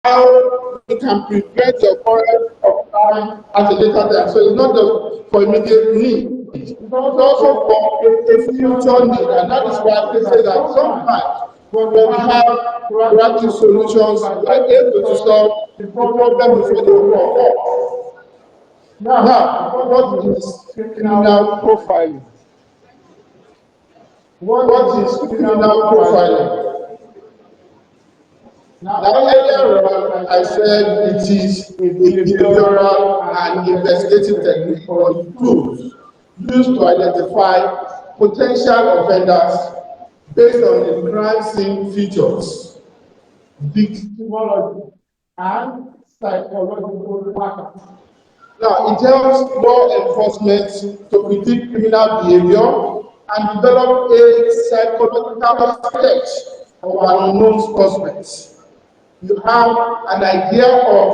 how we can prevent the occurrence of crime at a later time. So it's not just for immediate need, it's also for a future need. And that is why they say that sometimes when we have proactive solutions, we are able to solve the problem before they occur. Now, what is criminal profiling? What is criminal profiling? Now, earlier on, I said it is a behavioral and investigative technique or tools used to identify potential offenders based on the crime scene features, victimology, and psychological factors. Now, it helps law enforcement to predict criminal behavior and develop a psychological sketch of an unknown suspect. You have an idea of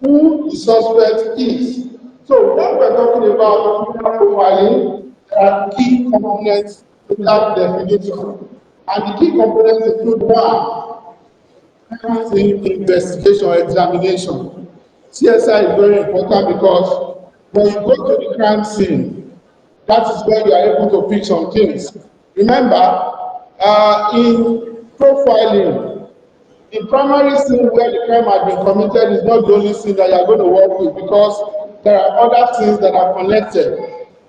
who the suspect is. So when we're talking about criminal profiling, there are key components to that definition. And the key components include one, crime scene investigation or examination. CSI is very important because when you go to the crime scene, that is where you are able to pick some things. Remember, in profiling, the primary scene where the crime has been committed is not the only scene that you are going to work with, because there are other things that are connected.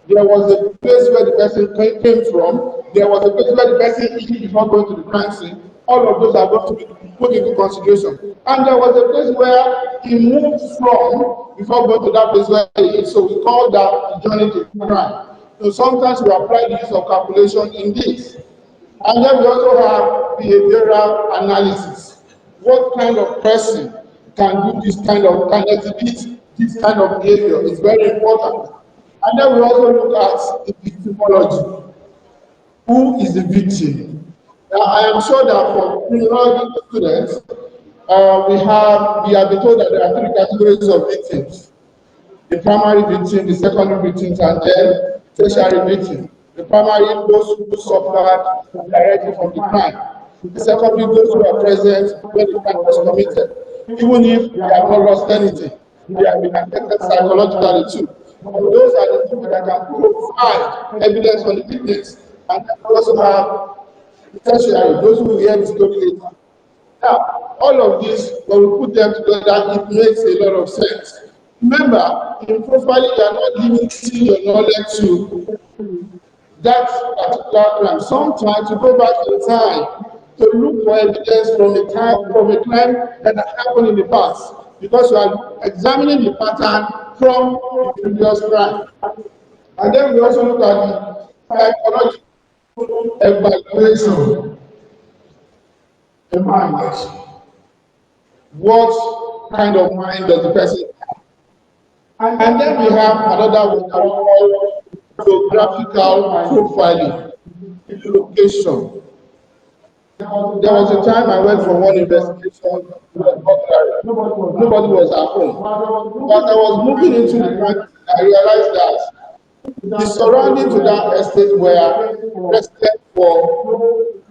There was a place where the person came from, there was a place where the person is before going to the crime scene. All of those are going to be put into consideration. And there was a place where he moved from before going to that place where he is. So we call that the journey to crime. So sometimes we apply the use of calculation in this. And then we also have behavioral analysis. What kind of person can do this kind of, can exhibit this kind of behavior? It's very important. And then we also look at the victimology. Who is the victim? Now, I am sure that for criminology students, we have been told that there are three categories of victims: the primary victim, the secondary victims, and then tertiary victim. The primary, those who suffered directly from the crime. The secondary, those who are present when the crime was committed. Even if they have not lost anything, they have been affected psychologically too. But those are the people that can provide evidence on the witness. And we also have the tertiary, those who hear the story later. Now, all of this, when we put them together, it makes a lot of sense. Remember, in profiling, you are not limiting your knowledge to that particular crime. Sometimes you go back in time to look for evidence from a crime that happened in the past, because you are examining the pattern from the previous crime. And then we also look at the psychological evaluation. A mind. What kind of mind does the person have? And then we have another one that we call geographical profiling, location. There was a time I went for one investigation, nobody was at home. But I was moving into the country, I realized that the surrounding to that estate were residents for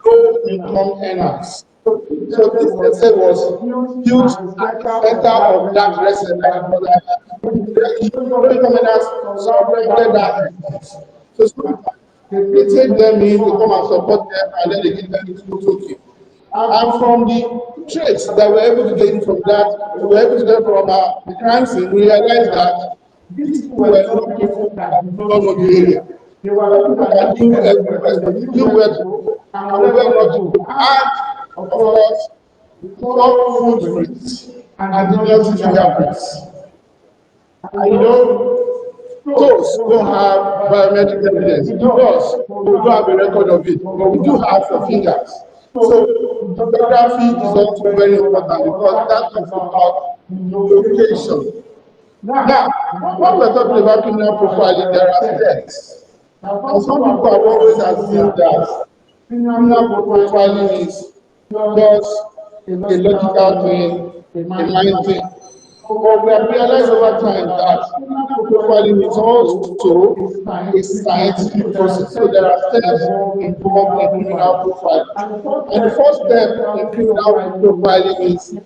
low-income earners. So this estate was huge at the center of that residence. Low-income earners surrounded that estate. So they take them in to come and support them, and then they give them the token. And from the traits that we're able to get from that, we were able to get from the crime scene, we realized that these people were not people that don't know the area. They were people that knew everywhere, they knew where to go and where not to go. And of course, the top food rates and the health sugar rates. And you know, those don't have biometric evidence. It does. We don't have a record of it, but we do have for fingers. So geography is also very important because that talks about location. Now, when we're talking about criminal profiling, there are steps. And some people have always assumed that criminal profiling is just a logical thing, a mind thing. But we have realized over time that profiling is also a scientific process. So there are steps involved in criminal profiling. And the first step in criminal profiling is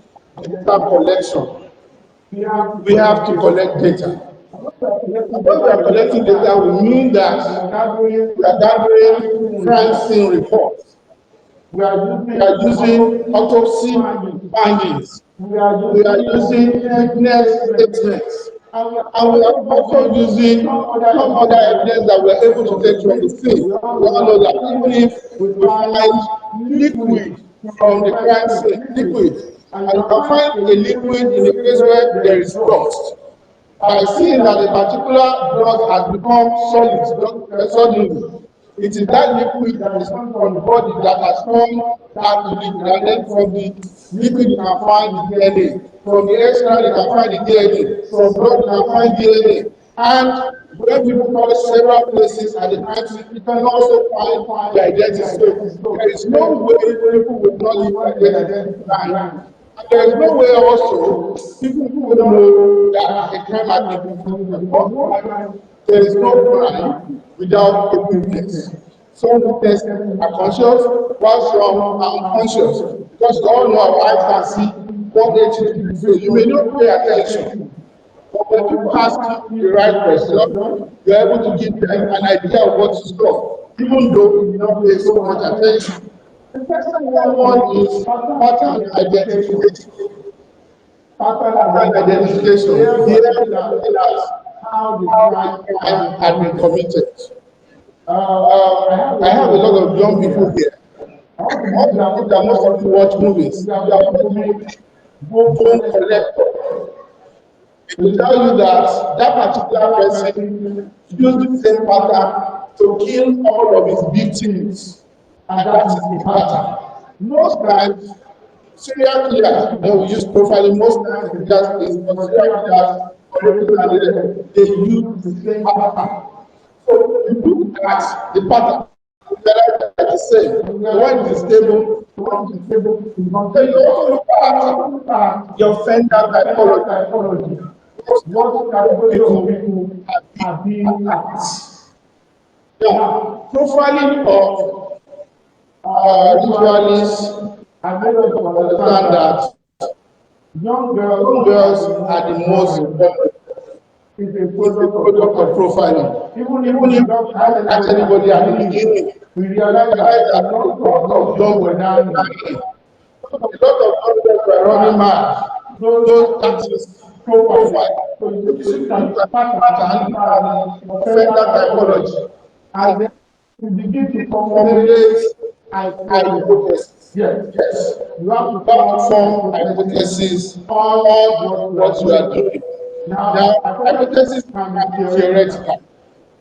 data collection. We have to collect data. And when we are collecting data, we mean that we are gathering crime scene reports. We are using autopsy findings. We are using witness statements. And we are also using some other evidence that we are able to take from the scene. We all know that even if we find liquid from the crime scene, liquid, and you can find a liquid in a place where there is dust, by seeing that a particular blood has become solid suddenly, it is that liquid that is from the body that has formed that liquid, and then from the liquid you can find the DNA, from the extra you can find the DNA, from blood you can find DNA, and when people cover several places at the crime scene, you can also find the identity. So there is no way people will not leave identity behind. And there is no way also people will know that a crime has been committed. There is no crime without a witness. Some witnesses are conscious, while some are unconscious. Because we all know our eyes can see what they do. So you may not pay attention. But when people ask you the right question, you're able to give them an idea of what to stop, even though you do not pay so much attention. The second one is pattern identification. Pattern identification. Here we are looking at how the crime had been committed. I have a lot of young people here. I want to believe that most of you watch movies. You are probably bone collector. It will tell you that that particular person used the same pattern to kill all of his victims. And that is the pattern. Most times, serial killers, and we use profiling, most times in that case, but serial killers, they use the same pattern. So you look at the pattern, they are the same. One is stable, one is stable. So you also look at your offender typology. What category of people have been attacked? Now, profiling of ritualists have made us understand that young girls are the most important. It's a product of profiling. Even if you don't catch anybody at the beginning, we realize that a lot of young were dying. A lot of young girls were running mad. That is profile. So you see that pattern, offender typology, and then you begin to formulate hypotheses. Yes. You have to form hypotheses on what you are doing. Now, hypothesis can be theoretical.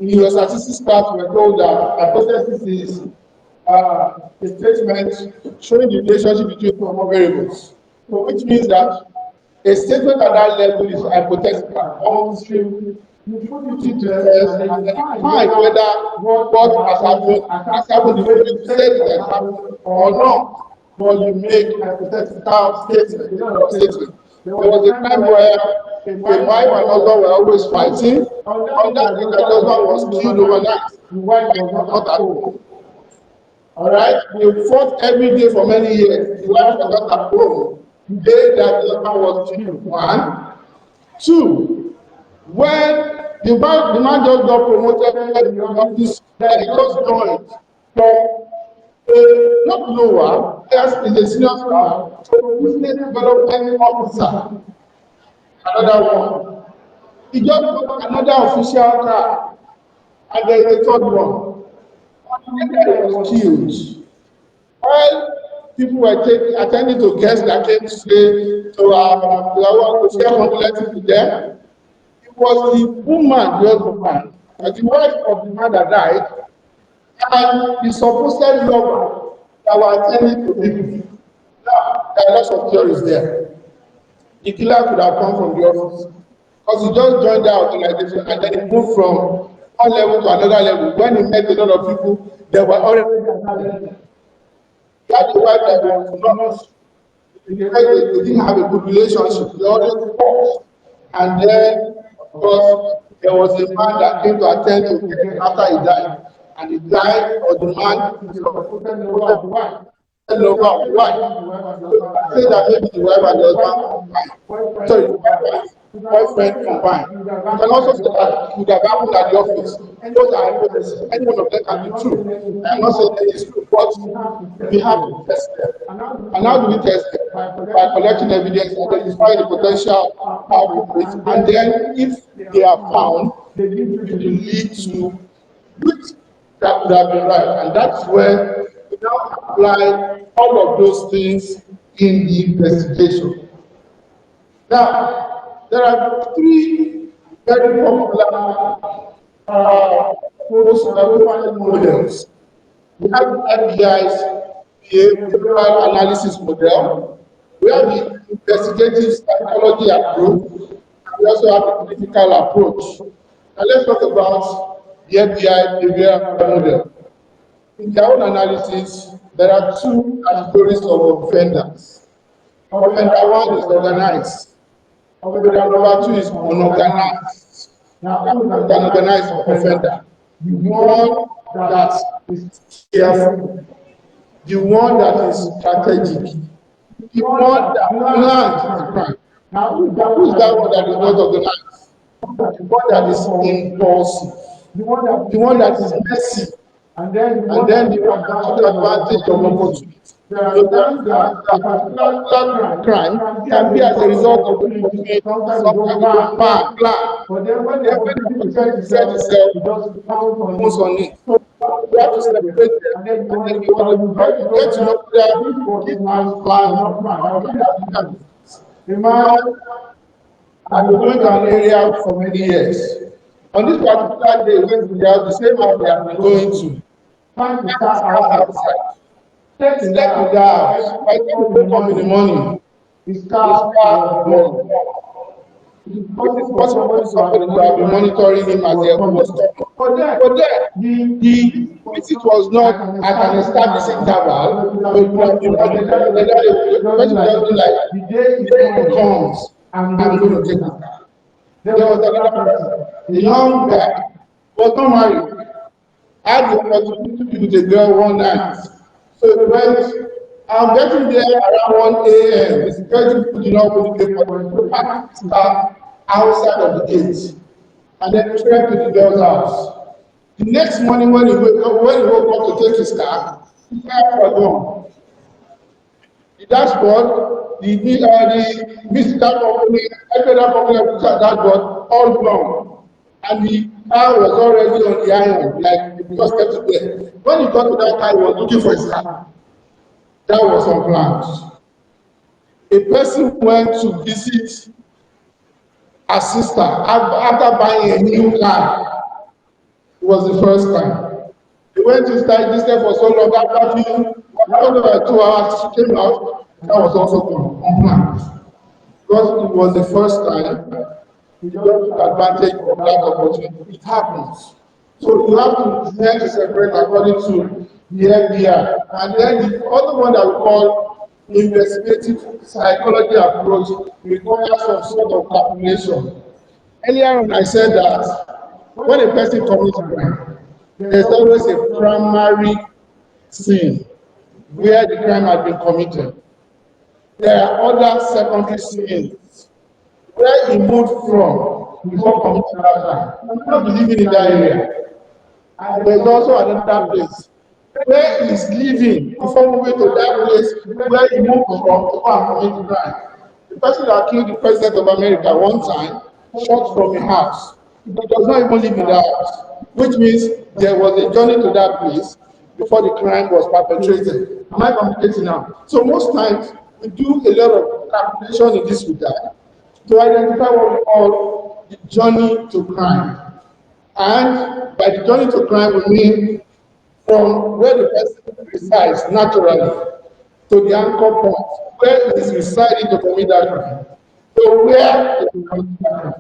In your statistics class, we are told that hypothesis is a statement showing the relationship between two variables. So, which means that a statement at that level is hypothetical until you put it into test and then find whether what has happened the way you said it has happened or not. But you make hypothetical statement. There was a time where a wife and husband were always fighting. On that day, the husband was killed overnight. The wife was not at home. All right, they fought every day for many years. The wife was not at home. The day that the husband was killed. One, two. When the man just got promoted in the office, he just joined from not lower, as in the senior staff, to business development officer. Another one. He just got another official car, and there is a third one. And then he was killed. While people were attending to guests that came to stay to share condolences with them, it was the woman, the husband, the wife of the man that died, and the supposed lover that were attending to people. Now, there are lots of theories there. The killer could have come from the office because he just joined the organization and then he moved from one level to another level. When he met a lot of people, they were already at that level. He had a wife that was not, they didn't have a good relationship. They always fought. And then, because there was a man that came to attend to him after he died, and the guy or the man is supposed to know of the wife. lover of wife. Say that maybe the wife and the husband combined. Sorry, the wife and boyfriend combined. You can also say that it would have happened at the office. Those are hypotheses. Any one of them can be true. I am not saying that it's true, but we have to test them. And how do we test them? By collecting evidence, identify the potential culprits, and then if they are found, they will lead to which that would have been right. And that's where we now apply all of those things in the investigation. Now, there are three very popular profiling models. We have the FBI's behavioral analysis model. We have the investigative psychology approach, and we also have the critical approach. Now let's talk about the FBI behavioral model. In their own analysis, there are two categories of offenders. Offender one is organized. Offender number two is unorganized. Now, an organized offender, the one that is careful, the one that is strategic, the one that plans the crime. Now, who is that one that is not organized? The one that is impulsive, the one that is messy, and then the one that takes advantage of opportunity. There are times that a particular crime can be as a result of the sometimes bad plan. But then when the opportunity presents itself, it just pounds on it. So we have to separate them, and then you get to know that this man's plan or not plan. The man had been going to an area for many years. On this particular day, he went to the same house they have been going to. Find the car outside. Check in that house. By the time we wake up in the morning, his car was gone. It is possible for somebody to have been monitoring him as he was talking. But then, the visit was not at an established interval, but it was the person just like, the day comes, I'm going to take the car. There was another person, a young guy, was not married. Had the opportunity with a girl one night. So it went, I'm getting there around 1 a.m. The security people did not put the gate for outside of the gate. And then he went to the girl's house. The next morning when he woke up to take his car was gone. The dashboard, the visitor company, every other company of the dashboard, all gone. And the car was already on the iron, like it was kept there. When he got to that car, he was looking for his car. That was unplanned. A person went to visit a sister after buying a new car. It was the first time. He went to stay there for so long, after 2 hours, she came out. That was also unplanned. Because it was the first time, he just took advantage of that opportunity. It happens. So you have to learn to separate according to the FBI. And then the other one that we call investigative psychology approach requires some sort of calculation. Earlier on, I said that when a person commits a crime, there's always a primary scene where the crime has been committed. There are other secondary scenes where he moved from before committing that crime. I'm not living in that area. And there's also another place where he's living before moving to that place where he moved from to go and commit crime. The person that killed the president of America one time shot from a house. He does not even live in that house, which means there was a journey to that place before the crime was perpetrated. Am I communicating now? So most times we do a lot of calculation in this regard to identify what we call the journey to crime. And by the journey to crime, we mean from where the person resides naturally to the anchor point, where he is residing to commit that crime, to where he commit that crime.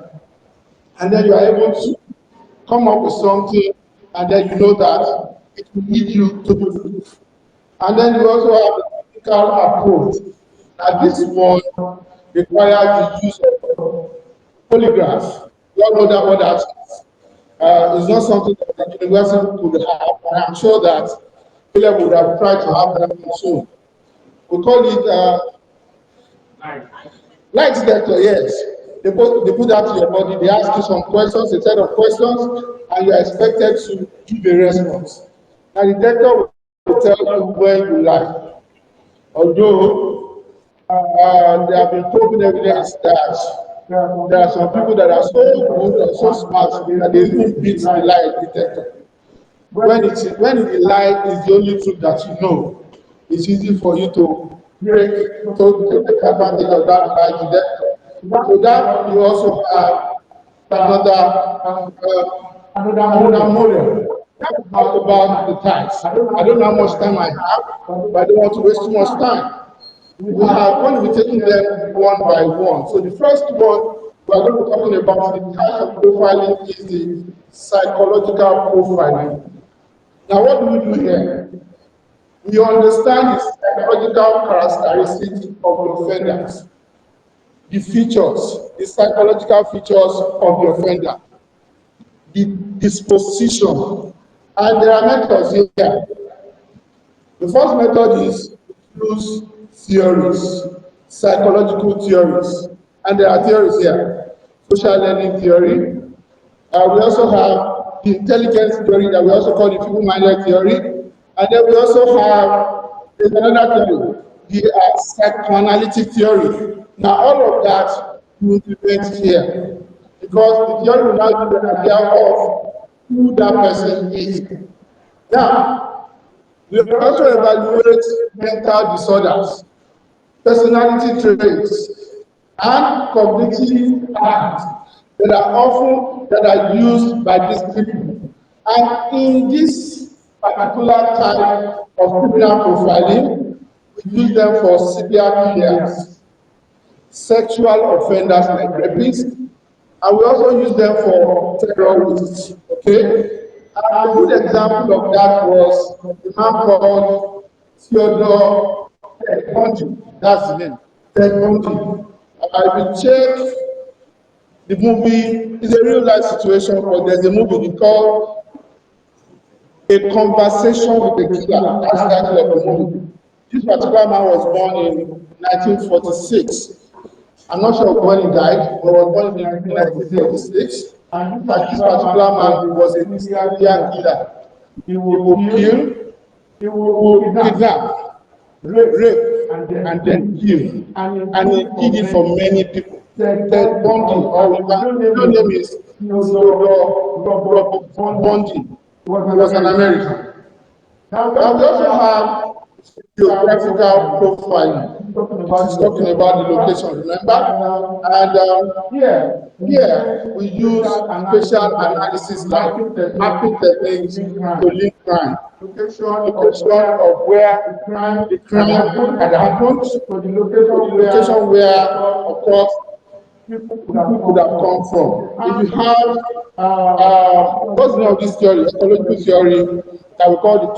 And then you are able to come up with something, and then you know that it will lead you to the truth. And then you also have the critical approach. Now this one requires the use of polygraph. You all know that what that is. It's not something that the university could have, and I'm sure that Philip would have tried to have that soon. We call it lie detector, yes. They put that to your body, they ask you some questions, a set of questions, and you are expected to give a response. Now, the detector will tell you when you lie. Although there have been proven evidence that there are some people that are so good and so smart that they even beat the lie detector. When the lie is the only truth that you know, it's easy for you to take advantage of that lie detector. So that you also have another model. Let's talk about the tithes. I don't know how much time I have, but I don't want to waste too much time. We are going to be taking them one by one. So the first one we are going to be talking about the type of profiling is the psychological profiling. Now, what do we do here? We understand the psychological characteristics of the offenders, the features, the psychological features of the offender, the disposition, and there are methods here. The first method is use theories, psychological theories, and there are theories here. Social learning theory. We also have the intelligence theory that we also call the feeble-minded theory, and then we also have another theory, the psychoanalytic theory. Now, all of that we implement here because the theory will now give an idea of who that person is. Now, we also evaluate mental disorders, personality traits, and cognitive patterns that are used by these people. And in this particular type of criminal profiling, we use them for severe killers, sexual offenders like rapists, and we also use them for terrorists. Okay? A good example of that was the man called Theodore Bundy. That's the name. Ted Bundy. If you check the movie, it's a real life situation, but there's a movie called A Conversation with the Killer. That's the title of the movie. This particular man was born in 1946. I'm not sure when he died, but was born in 1946. And this particular man was a serial killer. He will kill, he will kidnap, rape, and then kill. And he did it for many people. Ted Bundy, or his name is Robert Bundy. He was an American. Now, we also have geographical profiling. This is talking about the location, remember? And here we use spatial analysis like mapping techniques to link crime. Location of where the crime had happened, to the location where, of course, people could have come from. If you have, what's the name of this theory, ecological theory, that we call the